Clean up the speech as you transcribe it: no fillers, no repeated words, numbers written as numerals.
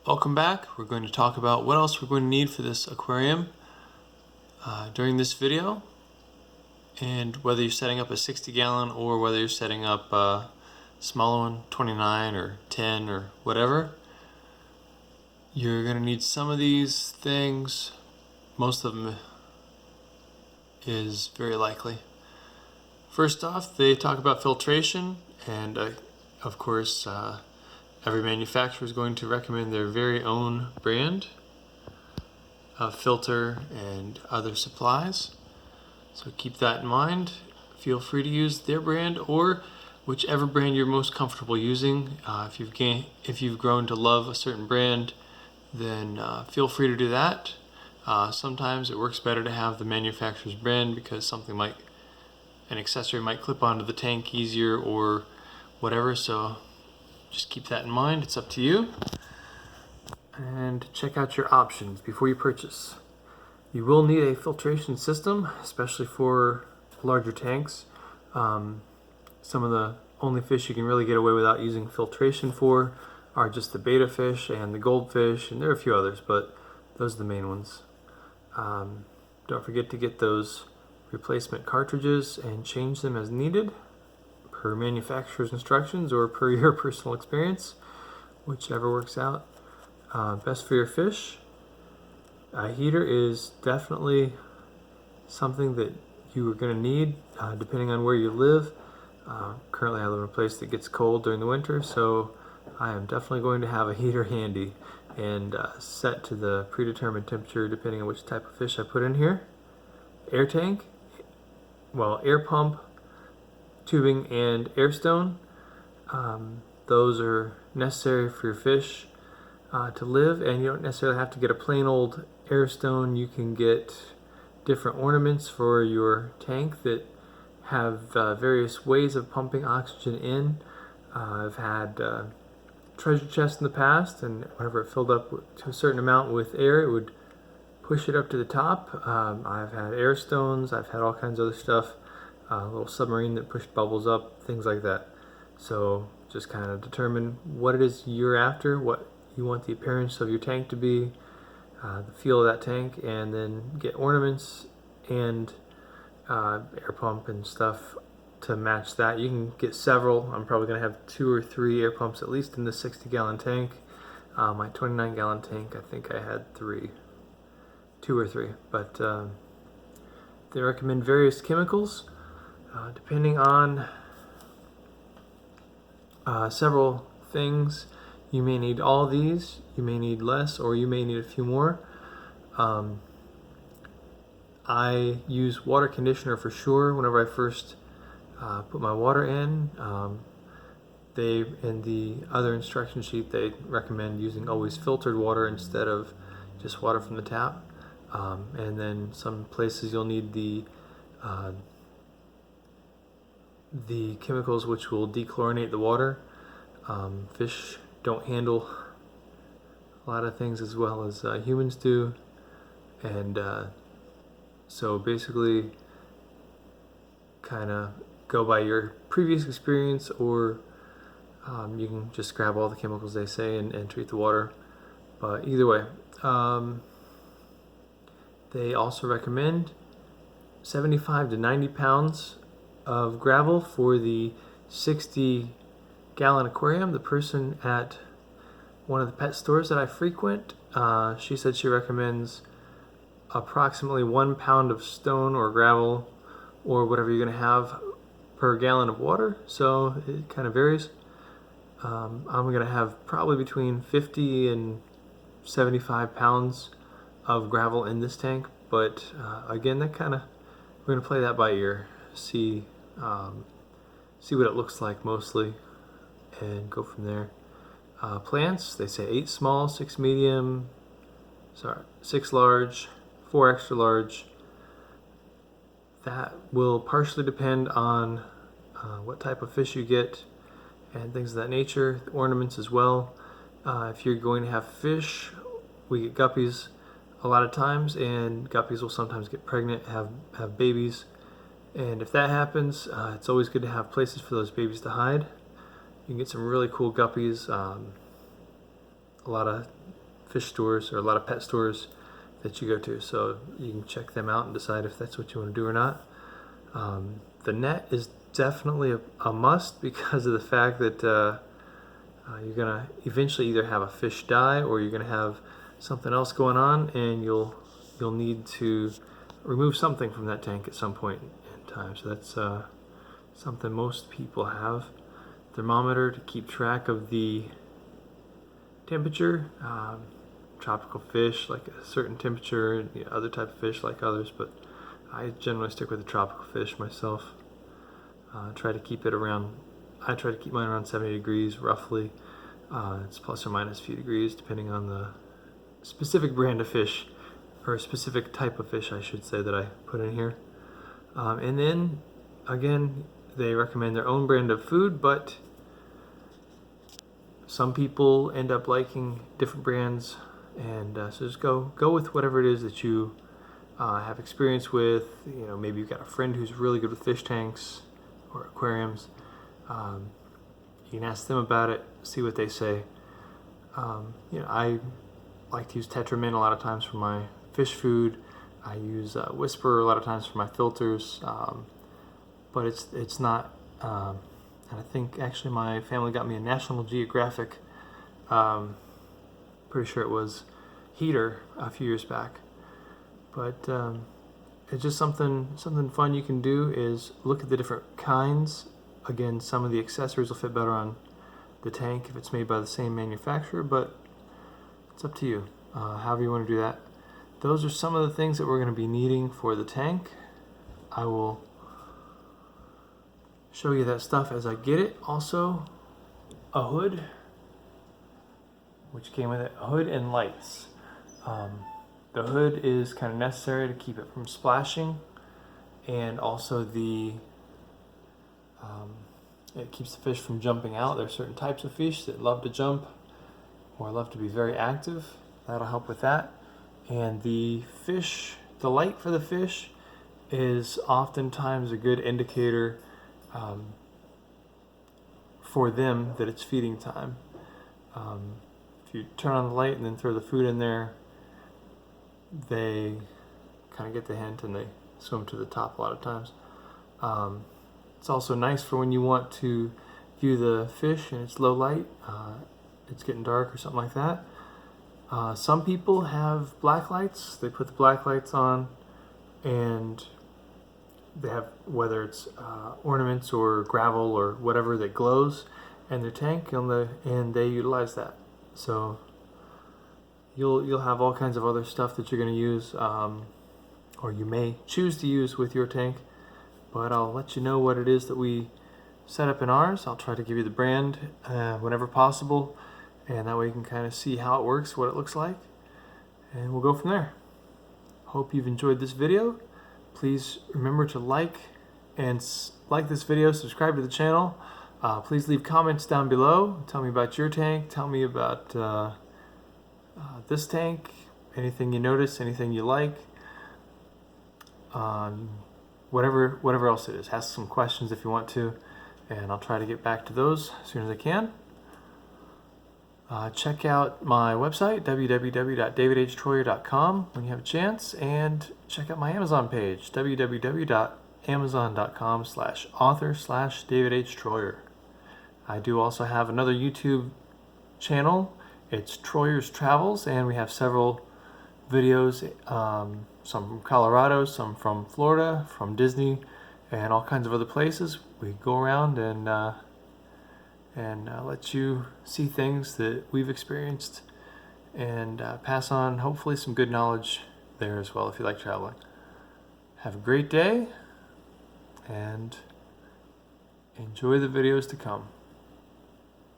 Welcome back. We're going to talk about what else we're going to need for this aquarium during this video, and whether you're setting up a 60 gallon or whether you're setting up a smaller one, 29 or 10 or whatever. You're going to need some of these things. Most of them is very likely. First off, they talk about filtration, and of course every manufacturer is going to recommend their very own brand of filter and other supplies. So keep that in mind. Feel free to use their brand or whichever brand you're most comfortable using. If you've grown to love a certain brand, then feel free to do that. Sometimes it works better to have the manufacturer's brand because an accessory might clip onto the tank easier or whatever. So just keep that in mind. It's up to you. And check out your options before you purchase. You will need a filtration system, especially for larger tanks. Some of the only fish you can really get away without using filtration for are just the betta fish and the goldfish, and there are a few others, but those are the main ones. Don't forget to get those replacement cartridges and change them as needed per manufacturer's instructions or per your personal experience, whichever works out best for your fish. A heater is definitely something that you are going to need depending on where you live. Currently I live in a place that gets cold during the winter, so I am definitely going to have a heater handy and set to the predetermined temperature depending on which type of fish I put in here. Air tank, air pump, tubing, and air stone. Those are necessary for your fish to live, and you don't necessarily have to get a plain old air stone. You can get different ornaments for your tank that have various ways of pumping oxygen in. I've had treasure chests in the past, and whenever it filled up to a certain amount with air, it would push it up to the top. I've had air stones, I've had all kinds of other stuff, a little submarine that pushed bubbles up, things like that. So just kind of determine what it is you're after, what you want the appearance of your tank to be, the feel of that tank, and then get ornaments and air pump and stuff to match that. You can get several. I'm probably going to have 2 or 3 air pumps at least in the 60 gallon tank. My 29 gallon tank, I think I had 2 or 3, but they recommend various chemicals depending on several things. You may need all these, you may need less, or you may need a few more. I use water conditioner for sure whenever I first put my water in. In the other instruction sheet, they recommend using always filtered water instead of just water from the tap. And then some places you'll need the chemicals which will dechlorinate the water. Fish don't handle a lot of things as well as humans do, and so basically kind of go by your previous experience, or you can just grab all the chemicals they say and treat the water. But either way, they also recommend 75 to 90 pounds of gravel for the 60 gallon aquarium. The person at one of the pet stores that I frequent, she said she recommends approximately 1 pound of stone or gravel or whatever you're going to have per gallon of water, so it kind of varies. I'm going to have probably between 50 and 75 pounds of gravel in this tank, but again, we're going to play that by ear, see what it looks like mostly, and go from there. Plants, they say 8 small, 6 medium, 6 large, 4 extra large. That will partially depend on what type of fish you get and things of that nature. The ornaments as well. If you're going to have fish, we get guppies a lot of times, and guppies will sometimes get pregnant, have babies, and if that happens, it's always good to have places for those babies to hide. You can get some really cool guppies a lot of fish stores or a lot of pet stores that you go to, so you can check them out and decide if that's what you want to do or not. The net is definitely a must because of the fact that you're gonna eventually either have a fish die or you're gonna have something else going on, and you'll need to remove something from that tank at some point in time. So that's something most people have. Thermometer to keep track of the temperature. Tropical fish like a certain temperature, other type of fish like others, but I generally stick with the tropical fish myself. I try to keep mine around 70 degrees roughly. It's plus or minus a few degrees depending on the specific brand of fish, or a specific type of fish I should say, that I put in here. And then again, they recommend their own brand of food, but some people end up liking different brands, and so just go with whatever it is that you have experience with. Maybe you've got a friend who's really good with fish tanks or aquariums. You can ask them about it, see what they say. I like to use Tetramin a lot of times for my fish food. I use Whisper a lot of times for my filters, but it's not. And I think actually my family got me a National Geographic, pretty sure it was, heater a few years back. But it's just something fun you can do is look at the different kinds. Again, some of the accessories will fit better on the tank if it's made by the same manufacturer, but it's up to you, however you want to do that. Those are some of the things that we're going to be needing for the tank. I will show you that stuff as I get it. Also, a hood, which came with it, a hood and lights. The hood is kind of necessary to keep it from splashing, and also it keeps the fish from jumping out. There are certain types of fish that love to jump or love to be very active. That'll help with that. And the light for the fish is oftentimes a good indicator for them that it's feeding time. If you turn on the light and then throw the food in there, they kind of get the hint and they swim to the top a lot of times. It's also nice for when you want to view the fish and it's low light, it's getting dark or something like that. Some people have black lights. They put the black lights on, and they have, whether it's ornaments or gravel or whatever that glows in their tank, and they utilize that. So you'll have all kinds of other stuff that you're going to use, or you may choose to use with your tank, but I'll let you know what it is that we set up in ours. I'll try to give you the brand whenever possible, and that way you can kind of see how it works, what it looks like, and we'll go from there. Hope you've enjoyed this video. Please remember to like this video, subscribe to the channel. Please leave comments down below. Tell me about your tank. Tell me about this tank. Anything you notice, anything you like. Whatever else it is. Ask some questions if you want to, and I'll try to get back to those as soon as I can. Check out my website, www.davidhtroyer.com, when you have a chance, and check out my Amazon page, www.amazon.com/author/DavidHTroyer. I do also have another YouTube channel. It's Troyer's Travels, and we have several videos, some from Colorado, some from Florida, from Disney, and all kinds of other places. We go around and let you see things that we've experienced, and pass on hopefully some good knowledge there as well if you like traveling. Have a great day and enjoy the videos to come.